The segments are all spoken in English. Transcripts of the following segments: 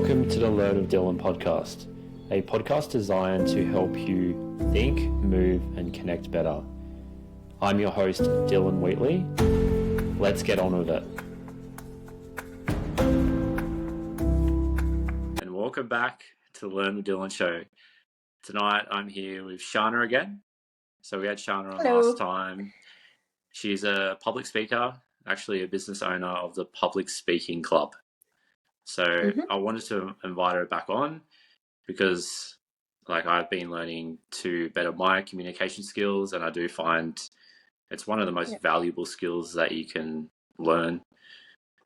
Welcome to the Learn with Dylan podcast, a podcast designed to help you think, move, and connect better. I'm your host, Dylan Wheatley. Let's get on with it. And welcome back to the Learn with Dylan show. Tonight I'm here with Sharna again. So we had Sharna on last time. She's a public speaker, actually a business owner of the Public Speaking Club. So I wanted to invite her back on because I've been learning to better my communication skills, and I do find it's one of the most valuable skills that you can learn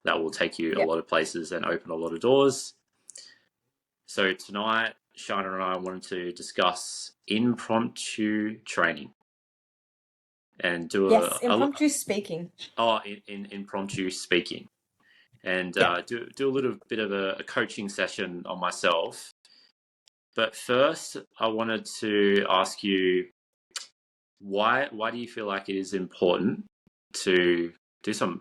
that will take you a lot of places and open a lot of doors. So tonight, Sharna and I wanted to discuss impromptu training and do impromptu speaking. Impromptu speaking. And do a little bit of a coaching session on myself. But first, I wanted to ask you, why do you feel like it is important to do some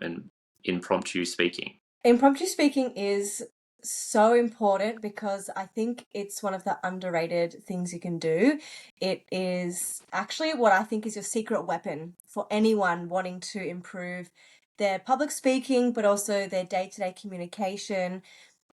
impromptu speaking? Impromptu speaking is so important because I think it's one of the underrated things you can do. It is actually what I think is your secret weapon for anyone wanting to improve their public speaking, but also their day-to-day communication.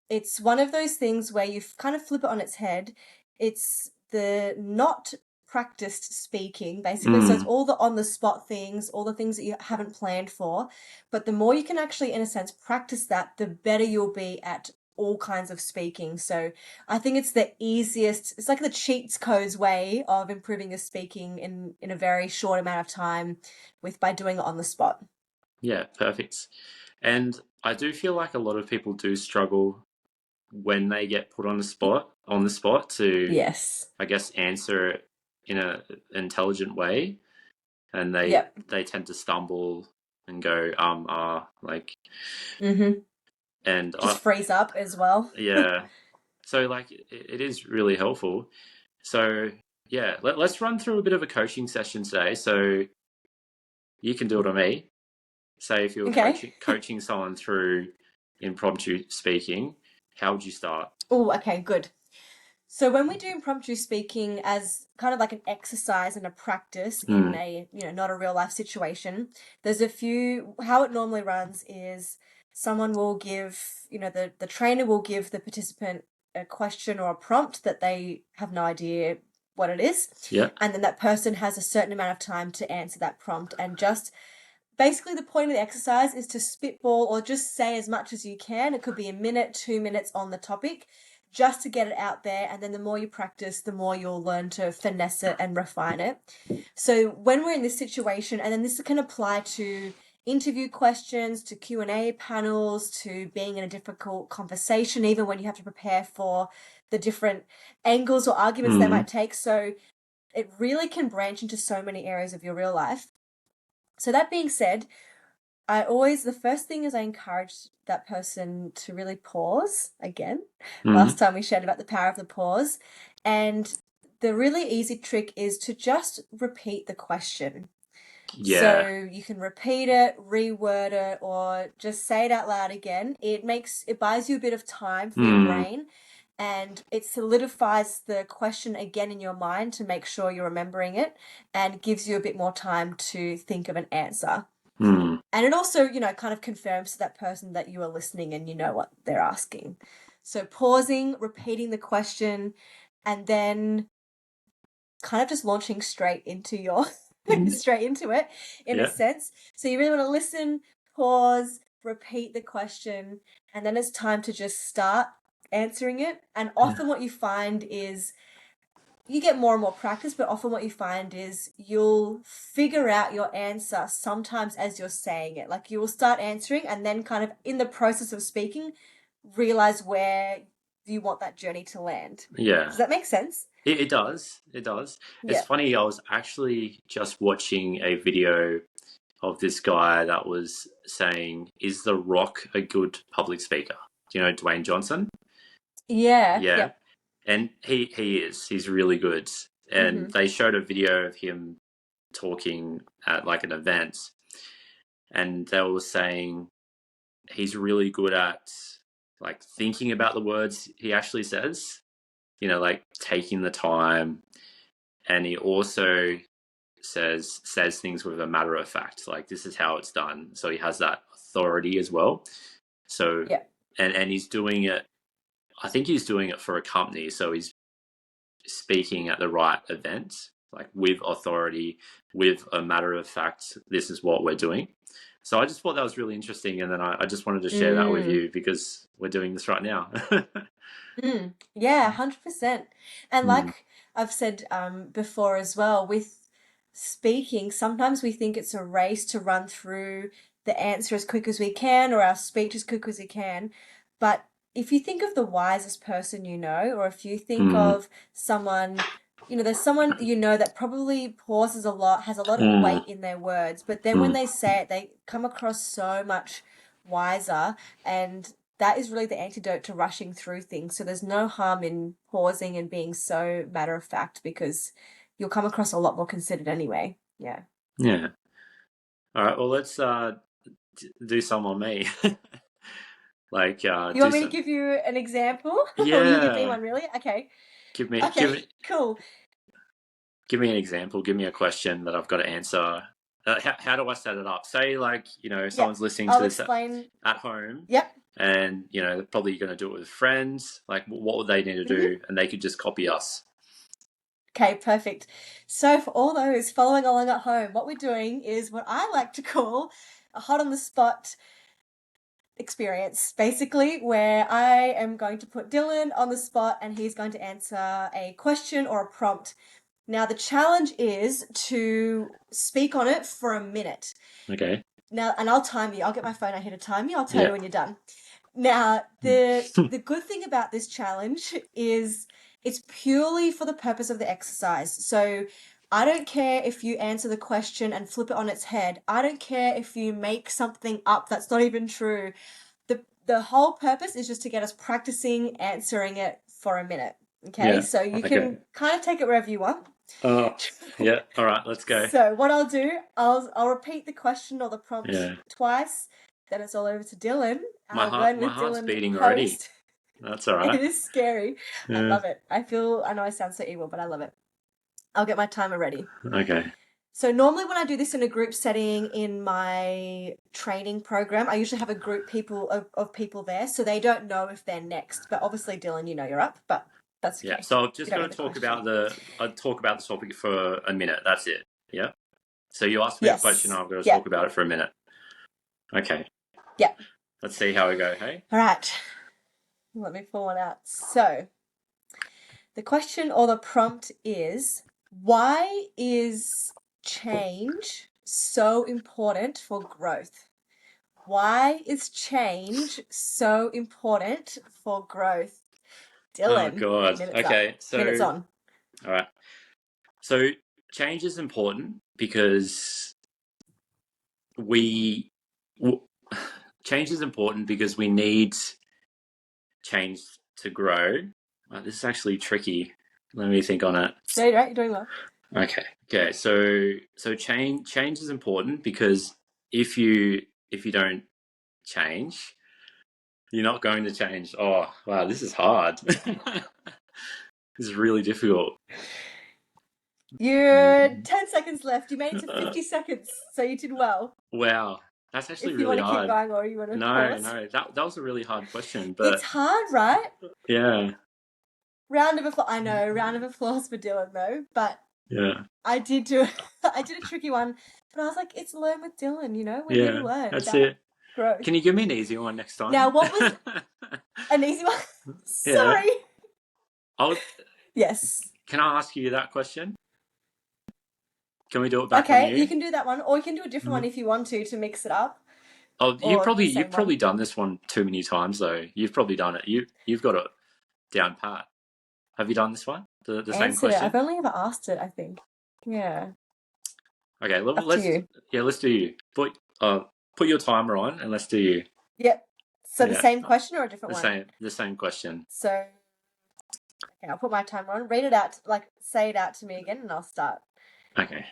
It's one of those things where you kind of flip it on its head. It's the not practiced speaking, basically. So it's all the on-the-spot things, all the things that you haven't planned for. But the more you can actually, in a sense, practice that, the better you'll be at all kinds of speaking. So I think it's the easiest, it's like the cheat codes way of improving your speaking in a very short amount of time by doing it on the spot. Yeah, perfect. And I do feel like a lot of people do struggle when they get put on the spot to, I guess, answer it in an intelligent way, and they tend to stumble and go and just freeze up as well. Yeah. So it is really helpful. So yeah, let's run through a bit of a coaching session today. So you can do it on me. Say if you're coaching someone through impromptu speaking, how would you start? Oh, okay, good. So when we do impromptu speaking as kind of like an exercise and a practice in a, not a real life situation, there's how it normally runs is someone will give, the trainer will give the participant a question or a prompt that they have no idea what it is. Yeah. And then that person has a certain amount of time to answer that prompt, and just basically the point of the exercise is to spitball or just say as much as you can. It could be a minute, 2 minutes on the topic, just to get it out there. And then the more you practice, the more you'll learn to finesse it and refine it. So when we're in this situation, and then this can apply to interview questions, to Q&A panels, to being in a difficult conversation, even when you have to prepare for the different angles or arguments they might take. So it really can branch into so many areas of your real life. So that being said, the first thing is I encourage that person to really pause again. Last time we shared about the power of the pause. And the really easy trick is to just repeat the question. Yeah. So you can repeat it, reword it, or just say it out loud again. It buys you a bit of time for your brain, and it solidifies the question again in your mind to make sure you're remembering it, and gives you a bit more time to think of an answer. And it also, kind of confirms to that person that you are listening and you know what they're asking. So pausing, repeating the question, and then kind of just launching straight into it in a sense. So you really want to listen, pause, repeat the question, and then it's time to just start answering it. And often what you find is you get more and more practice, but often what you find is you'll figure out your answer sometimes as you're saying it. Like you will start answering and then kind of in the process of speaking, realize where you want that journey to land. Yeah. Does that make sense? It does. It does. It's funny, I was actually just watching a video of this guy that was saying, is The Rock a good public speaker? Do you know Dwayne Johnson? Yeah. Yeah. And he is. He's really good. And they showed a video of him talking at an event, and they were saying he's really good at like thinking about the words he actually says, you know, like taking the time. And he also says things with a matter of fact, like this is how it's done. So he has that authority as well. So Yeah. and he's doing it, I think he's doing it for a company, so he's speaking at the right event, like with authority, with a matter of fact, this is what we're doing. So I just thought that was really interesting, and then I just wanted to share that with you because we're doing this right now. Yeah, 100%. And Mm, like I've said before as well, with speaking, sometimes we think it's a race to run through the answer as quick as we can or our speech as quick as we can. But if you think of the wisest person you know, or if you think mm, of someone, there's someone you know that probably pauses a lot, has a lot of mm, weight in their words, but then when mm. they say it, they come across so much wiser, and that is really the antidote to rushing through things. So there's no harm in pausing and being so matter of fact, because you'll come across a lot more considered anyway. Yeah. Yeah. All right. Well, let's do some on me. Like You do want me to some. give you an example? Or you give me Yeah. one, really? Okay. Give me Okay, cool. an example. Give me a question that I've got to answer. How do I set it up? Say, like, you know, Yeah, someone's listening to I'll this explain. at home, Yep. and you know, they're probably going to do it with friends. Like, what would they need to hmm do? And they could just copy us. Okay, perfect. So for all those following along at home, what we're doing is what I like to call a hot on the spot experience, basically, where I am going to put Dylan on the spot and he's going to answer a question or a prompt. Now, the challenge is to speak on it for a minute. Okay. Now, and I'll time you. I'll get my phone out here to time you. I'll tell you Yeah. when you're done. Now, the good thing about this challenge is it's purely for the purpose of the exercise. So I don't care if you answer the question and flip it on its head. I don't care if you make something up that's not even true. The whole purpose is just to get us practicing answering it for a minute. Okay? Yeah. So you Okay. can kind of take it wherever you want. Yeah. All right. Let's go. So what I'll do, I'll repeat the question or the prompt Yeah. twice. Then it's all over to Dylan, My our Learn my with heart's Dylan beating already. host. That's all It right. is scary. I Yeah. love it. I know I sound so evil, but I love it. I'll get my timer ready. Okay. So normally when I do this in a group setting in my training program, I usually have a group of people there, so they don't know if they're next. But obviously, Dylan, you know you're up, but that's Yeah. okay. So I'm You just don't going know to the talk question. about I'd talk about the topic for a minute. That's it. Yeah. So you ask me a question, Yes. I'm going to Yeah. talk about it for a minute. Okay. Yeah. Let's see how we go. Hey. All right. Let me pull one out. So the question or the prompt is, why is change so important for growth? Why is change so important for growth? Oh Dylan, God. minutes up. Okay. Minutes So on. all right. So change is important because we w- change is important because we need change to grow. This is actually tricky. Let me think on it. No, you're right. You're doing well. Okay. Okay. So change is important because if you don't change, you're not going to change. Oh wow, this is hard. This is really difficult. You're 10 seconds left. You made it to 50 seconds, so you did well. Wow, that's actually If you really want to keep hard. going or you want to No, pause. no, that was a really hard question, It's but hard, right? yeah, Round of applause. I know, round of applause for Dylan though, but yeah, I did do I did a tricky one, but I was like, it's learn with Dylan, we're here to yeah. learn That's about it. growth. Can you give me an easy one next Now, time? what was an easy one? Yeah. Sorry. I'll. Yes. Can I ask you that question? Can we do it back on Okay, you you? can do that one, or you can do a different one if you want to mix it up, Oh, or the you've same probably one. done this one too many times though. You've probably done it. You've got it down pat. Have you done this one? The same Answered it. question? I've only ever asked it, I think. Yeah. Okay, Up to you. let's do you. Put your timer on and let's do you. Yep. So the Yeah, same question or a different one? the same question. So, okay, I'll put my timer on. Read it out, like say it out to me again, and I'll start Okay.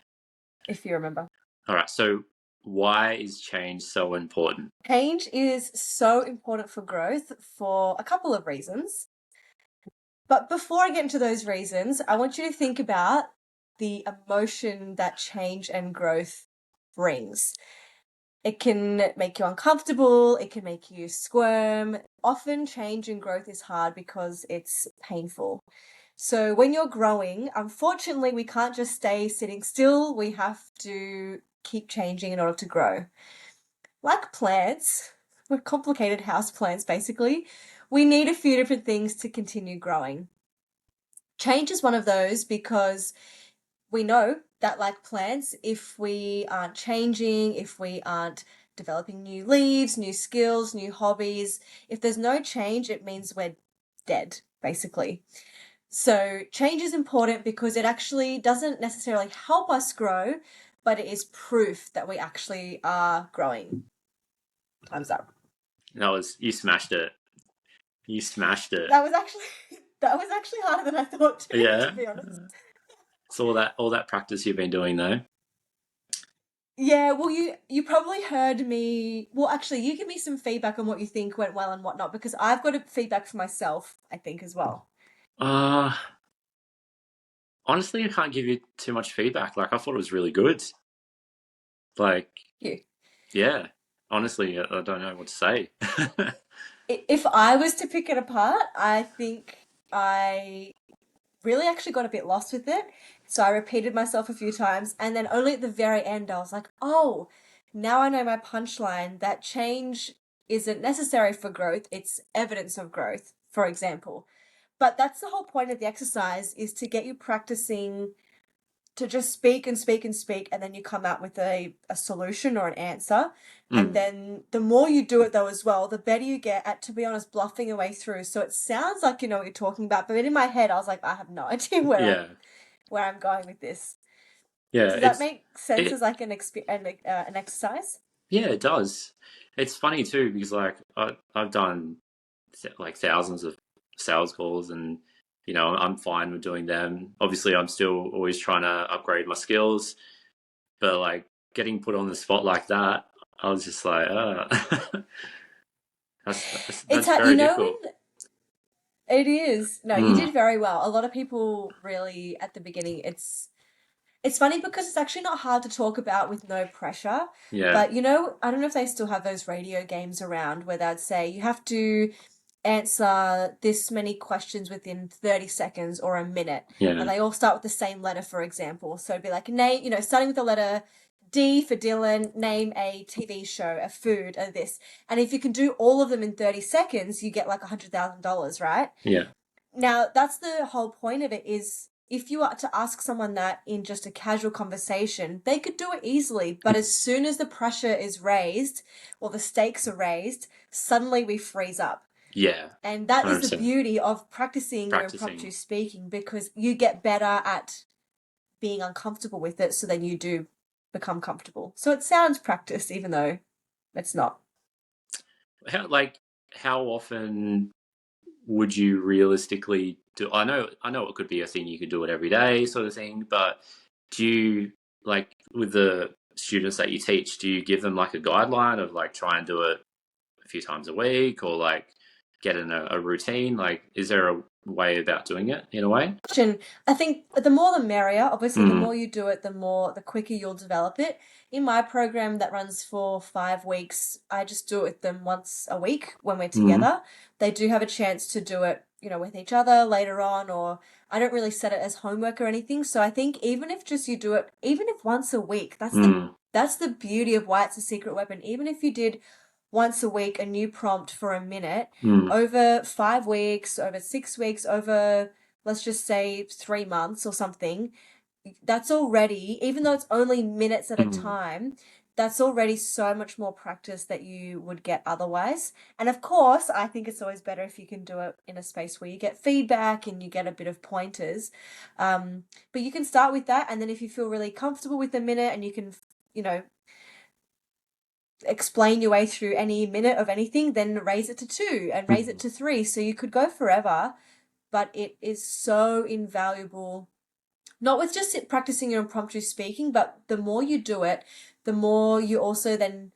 if you remember. All right. So why is change so important? Change is so important for growth for a couple of reasons. But before I get into those reasons, I want you to think about the emotion that change and growth brings. It can make you uncomfortable, it can make you squirm. Often change and growth is hard because it's painful. So when you're growing, unfortunately, we can't just stay sitting still. We have to keep changing in order to grow. Like plants, we're complicated house plants basically. We need a few different things to continue growing. Change is one of those because we know that, like plants, if we aren't changing, if we aren't developing new leaves, new skills, new hobbies, if there's no change, it means we're dead, basically. So change is important because it actually doesn't necessarily help us grow, but it is proof that we actually are growing. Time's up. You smashed it. You smashed it. That was actually harder than I thought to be honest. It's all that practice you've been doing though. Yeah, well, you probably heard me. Well, actually, you give me some feedback on what you think went well and whatnot, because I've got a feedback for myself, I think, as well. Honestly, I can't give you too much feedback. Like, I thought it was really good. Like, yeah. Honestly, I don't know what to say. If I was to pick it apart, I think I really actually got a bit lost with it. So I repeated myself a few times, and then only at the very end, I was like, oh, now I know my punchline that change isn't necessary for growth, it's evidence of growth, for example. But that's the whole point of the exercise, is to get you practicing to just speak and speak and speak, and then you come out with a solution or an answer. And then the more you do it, though, as well, the better you get at, to be honest, bluffing your way through. So it sounds like you know what you're talking about, but in my head, I was like, I have no idea where I'm going with this. Yeah. Does that make sense as like an exercise? Yeah, it does. It's funny too because like I've done like thousands of sales calls, and you know I'm fine with doing them. Obviously, I'm still always trying to upgrade my skills, but like getting put on the spot like that, I was just like, that's very difficult. It is. No, you did very well. A lot of people really at the beginning, it's funny because it's actually not hard to talk about with no pressure. Yeah. But you know, I don't know if they still have those radio games around where they'd say you have to answer this many questions within 30 seconds or a minute. Yeah. And they all start with the same letter, for example. So it'd be like, name, you know, starting with the letter D for Dylan, name a TV show, a food, and this. And if you can do all of them in 30 seconds, you get like $100,000, right? Yeah. Now, that's the whole point of it, is if you are to ask someone that in just a casual conversation, they could do it easily. But as soon as the pressure is raised or the stakes are raised, suddenly we freeze up. Yeah. And that 100%. Is the beauty of practicing your impromptu speaking, because you get better at being uncomfortable with it, so then you do become comfortable. So it sounds practice, even though it's not. How often would you realistically do? I know it could be a thing you could do it every day sort of thing, but do you, like with the students that you teach, do you give them like a guideline of like try and do it a few times a week, or like get in a routine? Like, is there a way about doing it in a way? I think the more the merrier. Obviously, the more you do it, the quicker you'll develop it. In my program that runs for 5 weeks, I just do it with them once a week when we're together. They do have a chance to do it, you know, with each other later on, or I don't really set it as homework or anything. So I think even if just you do it, even if once a week, that's the beauty of why it's a secret weapon. Even if you did once a week a new prompt for a minute, over 5 weeks, over 6 weeks, over, let's just say 3 months or something, that's already, even though it's only minutes at a time, that's already so much more practice that you would get otherwise. And of course, I think it's always better if you can do it in a space where you get feedback and you get a bit of pointers. But you can start with that, and then if you feel really comfortable with a minute and you can, you know, explain your way through any minute of anything, then raise it to 2 and raise it to 3. So you could go forever, but it is so invaluable, not with just practicing your impromptu speaking, but the more you do it, the more you also then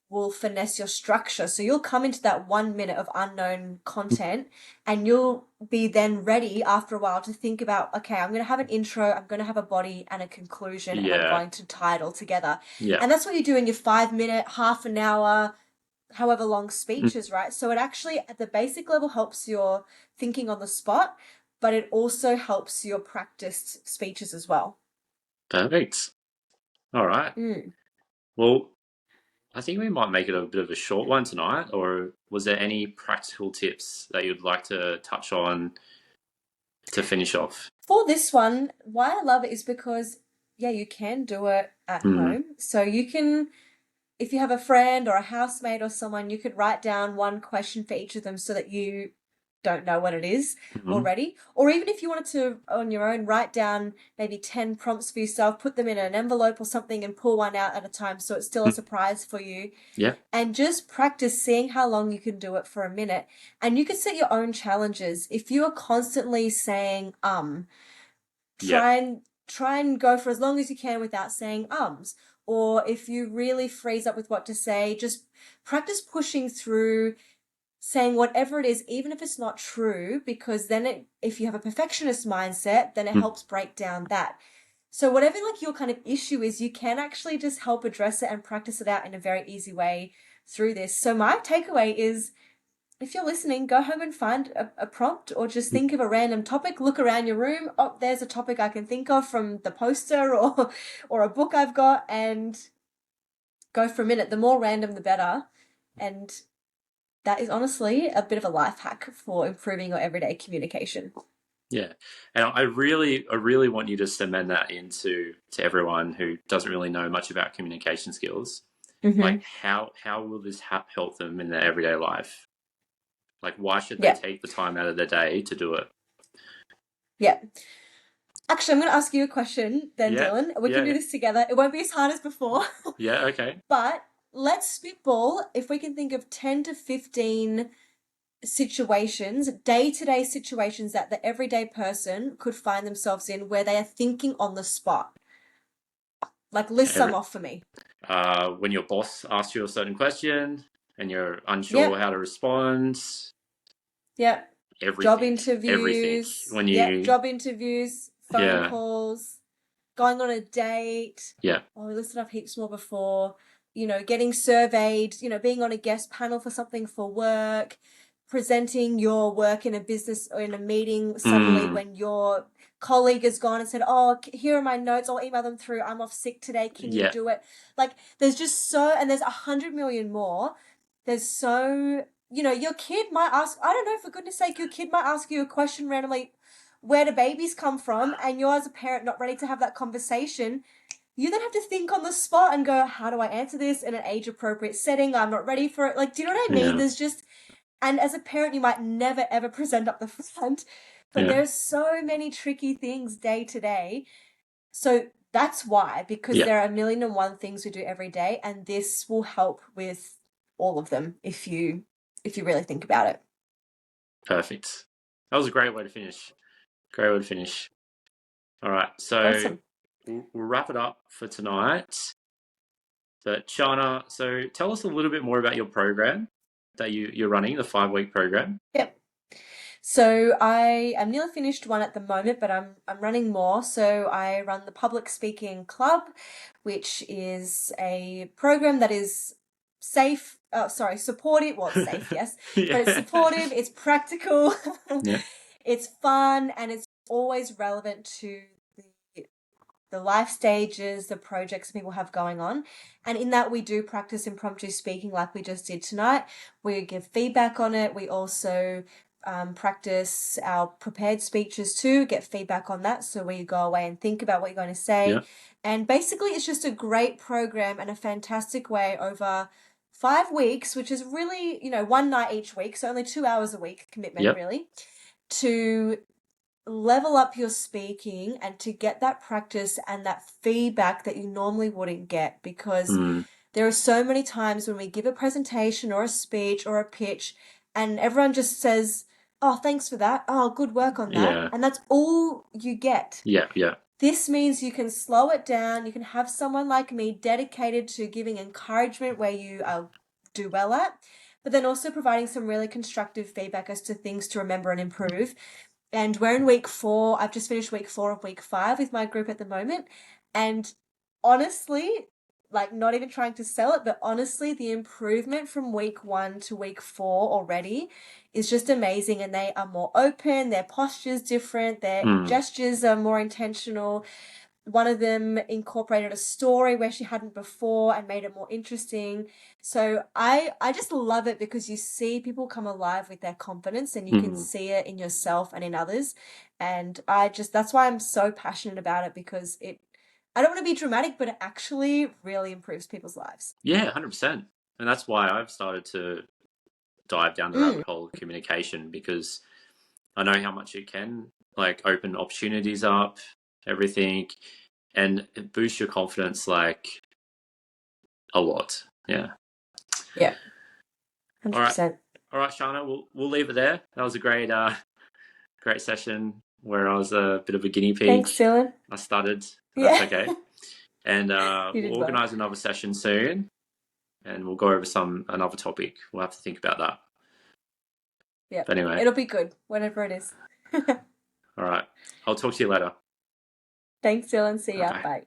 will finesse your structure. So you'll come into that 1 minute of unknown content and you'll be then ready after a while to think about, okay, I'm going to have an intro, I'm going to have a body and a conclusion, and I'm going to tie it all together. Yeah. And that's what you do in your 5 minute, half an hour, however long speeches, right? So it actually at the basic level helps your thinking on the spot, but it also helps your practiced speeches as well. Perfect. All right. Well, I think we might make it a bit of a short one tonight, or was there any practical tips that you'd like to touch on to finish off? For this one, why I love it is because, yeah, you can do it at home. So you can, if you have a friend or a housemate or someone, you could write down one question for each of them so that you don't know what it is already. Or even if you wanted to, on your own, write down maybe 10 prompts for yourself, put them in an envelope or something and pull one out at a time so it's still a surprise for you. Yeah. And just practice seeing how long you can do it for a minute. And you could set your own challenges. If you are constantly saying, try and go for as long as you can without saying ums. Or if you really freeze up with what to say, just practice pushing through saying whatever it is, even if it's not true, because then if you have a perfectionist mindset, then it helps break down that. So whatever like your kind of issue is, you can actually just help address it and practice it out in a very easy way through this. So my takeaway is, if you're listening, go home and find a prompt, or just think of a random topic, look around your room. Oh, there's a topic I can think of from the poster or a book I've got, and go for a minute. The more random, the better. And that is honestly a bit of a life hack for improving your everyday communication. Yeah. And I really want you to cement that into everyone who doesn't really know much about communication skills. Like how will this help them in their everyday life? Like, why should they take the time out of their day to do it? Yeah. Actually, I'm going to ask you a question then, Dylan. We can do this together. It won't be as hard as before. Yeah, okay. But let's spitball if we can think of 10 to 15 situations, day-to-day situations that the everyday person could find themselves in where they are thinking on the spot. Like, list some off for me. When your boss asks you a certain question and you're unsure how to respond. Yeah. Everything. Job interviews. When you job interviews, phone calls, going on a date. Yeah. Oh, we listed off heaps more before. You know, getting surveyed, you know, being on a guest panel for something for work, presenting your work in a business or in a meeting suddenly when your colleague has gone and said, oh, here are my notes, I'll email them through, I'm off sick today, can you do it? Like, there's just and there's 100 million more. There's so, you know, your kid might ask, I don't know, for goodness sake, your kid might ask you a question randomly, where do babies come from? And you're, as a parent, not ready to have that conversation. You then have to think on the spot and go, how do I answer this in an age-appropriate setting? I'm not ready for it. Like, do you know what I mean? There's just, and as a parent, you might never, ever present up the front. But there's so many tricky things day to day. So that's why, because there are 1,000,001 things we do every day, and this will help with all of them if you really think about it. Perfect. That was a great way to finish. Great way to finish. All right, so awesome. We'll wrap it up for tonight. But Sharna, so tell us a little bit more about your program that you're running, the 5-week program. Yep. So I am nearly finished one at the moment, but I'm running more. So I run the Public Speaking Club, which is a program that is safe. Supportive. Well, it's safe, yes, but it's supportive. It's practical. It's fun, and it's always relevant to the life stages, the projects people have going on. And in that, we do practice impromptu speaking like we just did tonight. We give feedback on it. We also practice our prepared speeches too, get feedback on that. So where you go away and think about what you're going to say. And basically, it's just a great program and a fantastic way over 5 weeks, which is really, you know, one night each week. So only 2 hours a week commitment, really, to level up your speaking and to get that practice and that feedback that you normally wouldn't get, because there are so many times when we give a presentation or a speech or a pitch and everyone just says, oh, thanks for that. Oh, good work on that. And that's all you get. This means you can slow it down. You can have someone like me dedicated to giving encouragement where you do well at, but then also providing some really constructive feedback as to things to remember and improve. And we're in week 4. I've just finished week 4 of week 5 with my group at the moment. And honestly, like, not even trying to sell it, but honestly, the improvement from week 1 to week 4 already is just amazing. And they are more open, their posture's different, their gestures are more intentional. One of them incorporated a story where she hadn't before and made it more interesting. So I just love it because you see people come alive with their confidence, and you can see it in yourself and in others. And that's why I'm so passionate about it, because I don't want to be dramatic, but it actually really improves people's lives. Yeah, 100%. And that's why I've started to dive down the rabbit hole of communication, because I know how much it can like open opportunities up, everything, and it boosts your confidence like a lot. Yeah. Yeah. 100%. All right, Sharna, we'll leave it there. That was a great great session where I was a bit of a guinea pig. Thanks, Dylan. I stuttered. That's okay. And You did we'll well. organise another session soon, and we'll go over another topic. We'll have to think about that. Yeah. But anyway, it'll be good, whatever it is. All right. I'll talk to you later. Thanks, Dylan. See ya. Bye. Bye.